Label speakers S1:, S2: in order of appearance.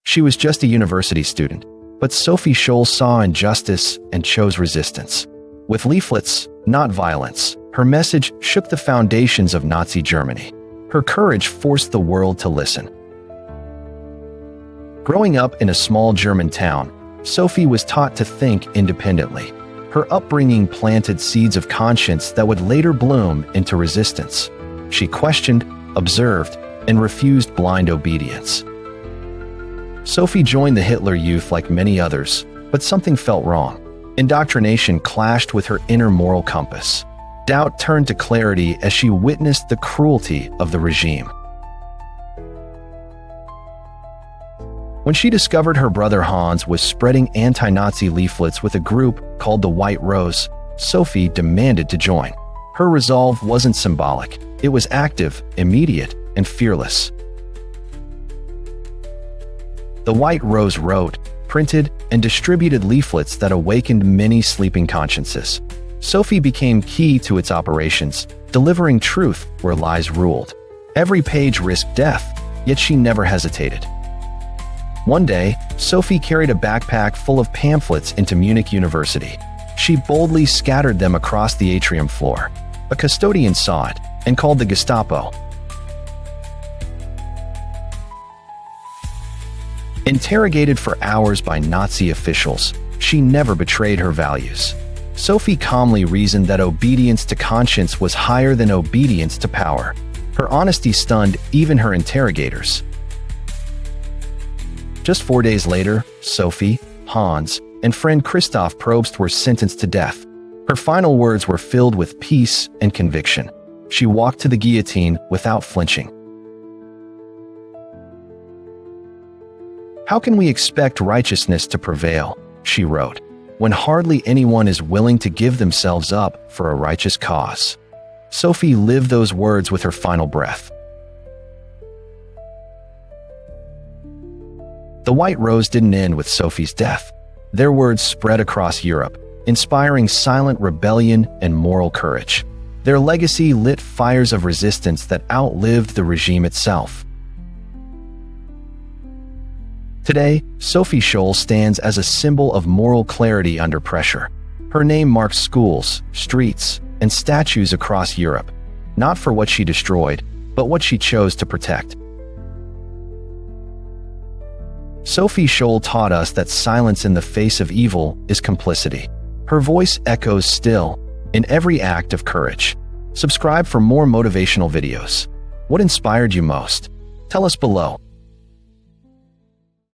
S1: She was just a university student, but Sophie Scholl saw injustice and chose resistance. With leaflets, not violence, her message shook the foundations of Nazi Germany. Her courage forced the world to listen. Growing up in a small German town, Sophie was taught to think independently. Her upbringing planted seeds of conscience that would later bloom into resistance. She questioned, observed, and refused blind obedience. Sophie joined the Hitler Youth like many others, but something felt wrong. Indoctrination clashed with her inner moral compass. Doubt turned to clarity as she witnessed the cruelty of the regime. When she discovered her brother Hans was spreading anti-Nazi leaflets with a group called the White Rose, Sophie demanded to join. Her resolve wasn't symbolic. It was active, immediate, and fearless. The White Rose wrote, printed, and distributed leaflets that awakened many sleeping consciences. Sophie became key to its operations, delivering truth where lies ruled. Every page risked death, yet she never hesitated. One day, Sophie carried a backpack full of pamphlets into Munich University. She boldly scattered them across the atrium floor. A custodian saw it and called the Gestapo. Interrogated for hours by Nazi officials, she never betrayed her values. Sophie calmly reasoned that obedience to conscience was higher than obedience to power. Her honesty stunned even her interrogators. Just 4 days later, Sophie, Hans, and friend Christoph Probst were sentenced to death. Her final words were filled with peace and conviction. She walked to the guillotine without flinching. "How can we expect righteousness to prevail," she wrote, "when hardly anyone is willing to give themselves up for a righteous cause?" Sophie lived those words with her final breath. The White Rose didn't end with Sophie's death. Their words spread across Europe, inspiring silent rebellion and moral courage. Their legacy lit fires of resistance that outlived the regime itself. Today, Sophie Scholl stands as a symbol of moral clarity under pressure. Her name marks schools, streets, and statues across Europe, not for what she destroyed, but what she chose to protect. Sophie Scholl taught us that silence in the face of evil is complicity. Her voice echoes still in every act of courage. Subscribe for more motivational videos. What inspired you most? Tell us below.